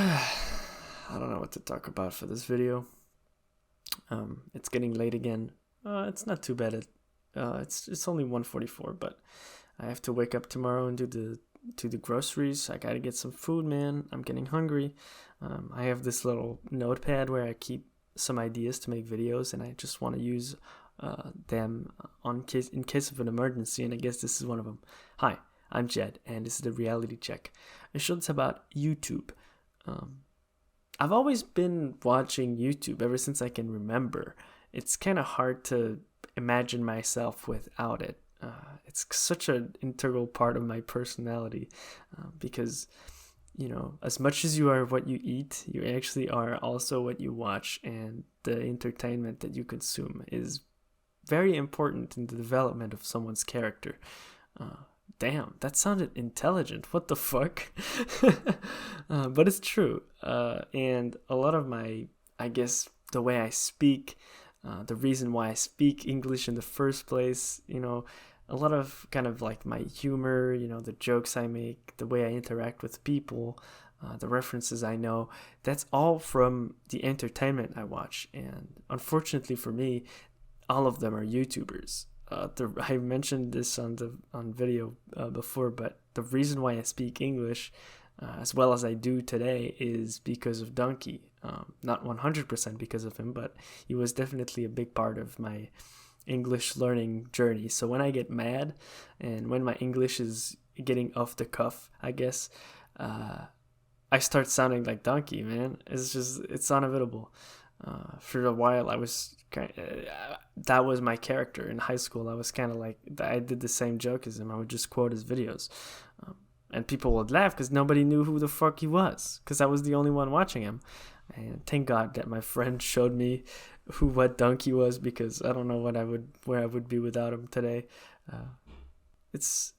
I don't know what to talk about for this video. It's getting late again. It's not too bad. It's only 1:44, but I have to wake up tomorrow and do the groceries. I gotta get some food, man. I'm getting hungry. I have this little notepad where I keep some ideas to make videos, and I just want to use them in case of an emergency. And I guess this is one of them. Hi, I'm Jed, and this is the reality check. A show that's about YouTube. I've always been watching YouTube ever since I can remember. It's kind of hard to imagine myself without it. It's such an integral part of my personality because, as much as you are what you eat, you actually are also what you watch, and the entertainment that you consume is very important in the development of someone's character. Damn, that sounded intelligent. What the fuck? But it's true. And a lot of I guess, the way I speak, the reason why I speak English in the first place, a lot of kind of like my humor, the jokes I make, the way I interact with people, the references I know, that's all from the entertainment I watch. And unfortunately for me, all of them are YouTubers. I mentioned this on video before, but the reason why I speak English as well as I do today is because of Donkey. Not 100% because of him, but he was definitely a big part of my English learning journey. So when I get mad and when my English is getting off the cuff, I guess, I start sounding like Donkey, man. It's unavoidable. For a while, that was my character in high school. I was kind of like, I did the same joke as him. I would just quote his videos. And people would laugh because nobody knew who the fuck he was, because I was the only one watching him. And thank God that my friend showed me what Donkey was, because I don't know where I would be without him today. It's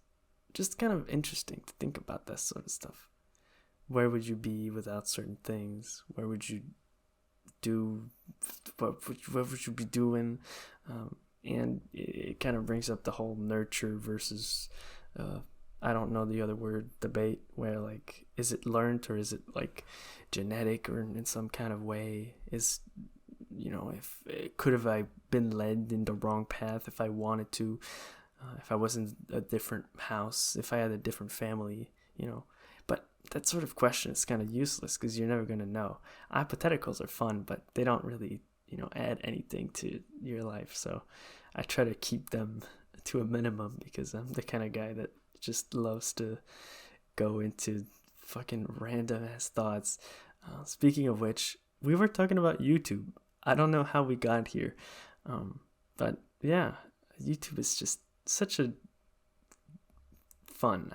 just kind of interesting to think about that sort of stuff. Where would you be without certain things? Where would you do? What would you be doing? And it kind of brings up the whole nurture versus I don't know the other word debate, where like, is it learned or is it like genetic or in some kind of way? Is, if could have I been led in the wrong path if I wanted to, if I was in a different house, if I had a different family, But that sort of question is kind of useless because you're never going to know. Hypotheticals are fun, but they don't really, add anything to your life. So I try to keep them to a minimum because I'm the kind of guy that just loves to go into fucking random ass thoughts. Speaking of which, we were talking about YouTube. I don't know how we got here. But yeah, YouTube is just such a fun.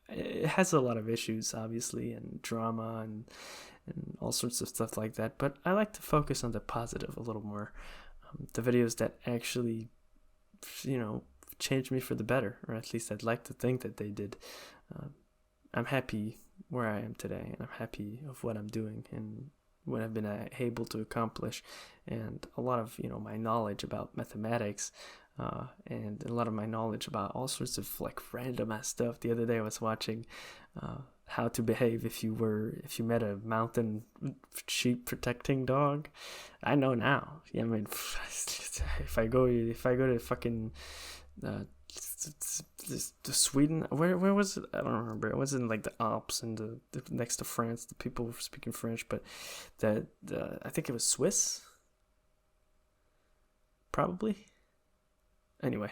It has a lot of issues, obviously, and drama and all sorts of stuff like that. But I like to focus on the positive a little more. The videos that actually, changed me for the better, or at least I'd like to think that they did. I'm happy where I am today, and I'm happy of what I'm doing and what I've been able to accomplish, and a lot of my knowledge about mathematics, and a lot of my knowledge about all sorts of like random ass stuff. The other day I was watching how to behave if you met a mountain sheep protecting dog. I know now. Yeah, I mean, if I go to fucking the Sweden, where was it? I don't remember. It was in like the Alps and the next to France. The people were speaking French, but I think it was Swiss, probably. Anyway,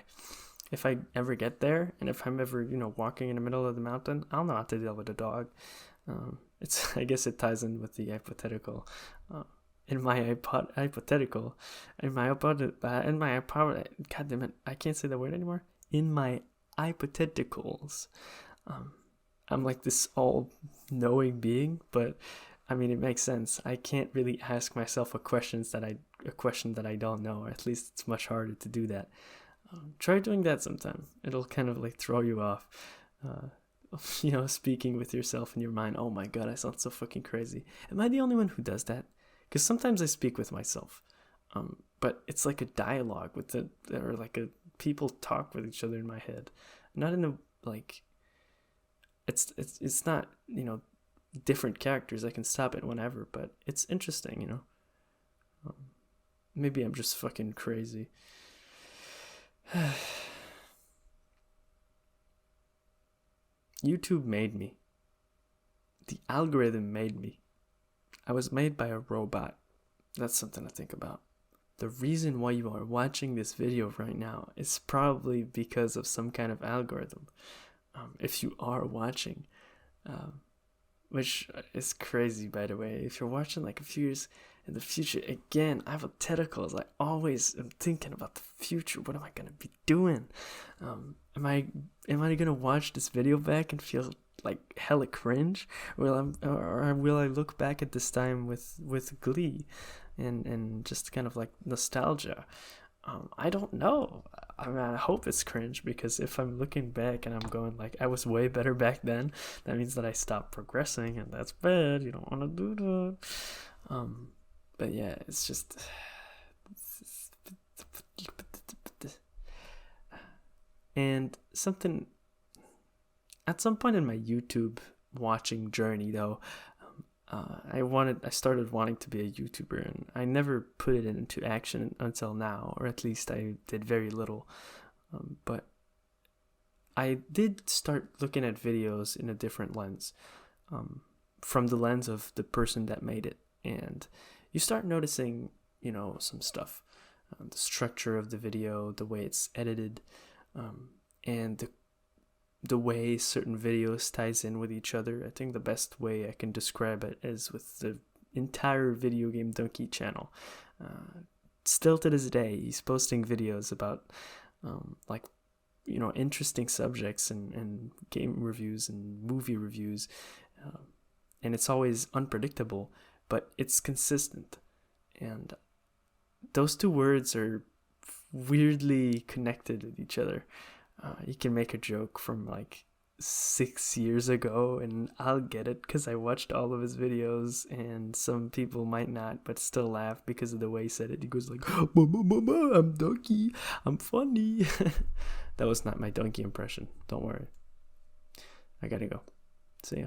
if I ever get there, and if I'm ever walking in the middle of the mountain, I'll know how to deal with a dog. I guess it ties in with the hypothetical. God damn it, I can't say the word anymore. In my hypotheticals, I'm like this all-knowing being, but I mean, it makes sense. I can't really ask myself a question that I don't know. Or at least it's much harder to do that. Try doing that sometime. It'll kind of like throw you off. Speaking with yourself in your mind. Oh my God, I sound so fucking crazy. Am I the only one who does that? Because sometimes I speak with myself, but it's like a dialogue or like people talk with each other in my head, not in a like. It's not different characters, I can stop it whenever, but it's interesting, you know. Maybe I'm just fucking crazy. YouTube made me. The algorithm made me. I was made by a robot. That's something to think about. The reason why you are watching this video right now is probably because of some kind of algorithm. If you are watching, which is crazy, by the way. If you're watching like a few years in the future, again, hypotheticals. I always am thinking about the future. What am I gonna be doing? Am I gonna watch this video back and feel like hella cringe? Or will I look back at this time with glee and just kind of like nostalgia? I don't know. I mean, I hope it's cringe, because if I'm looking back and I'm going like, I was way better back then, that means that I stopped progressing, and that's bad. You don't want to do that. But yeah, it's just. And something. At some point in my YouTube watching journey, though, I started wanting to be a YouTuber, and I never put it into action until now, or at least I did very little. But I did start looking at videos in a different lens, from the lens of the person that made it, and you start noticing, you know, some stuff, the structure of the video, the way it's edited, and the way certain videos ties in with each other. I think the best way I can describe it is with the entire Video Game Donkey channel. Still to this day, he's posting videos about like, you know, interesting subjects and game reviews and movie reviews, and it's always unpredictable, but it's consistent. And those two words are weirdly connected with each other. You can make a joke from like 6 years ago and I'll get it because I watched all of his videos, and some people might not, but still laugh because of the way he said it. He goes like, "Mama, I'm donkey, I'm funny." That was not my donkey impression. Don't worry. I gotta go. See ya.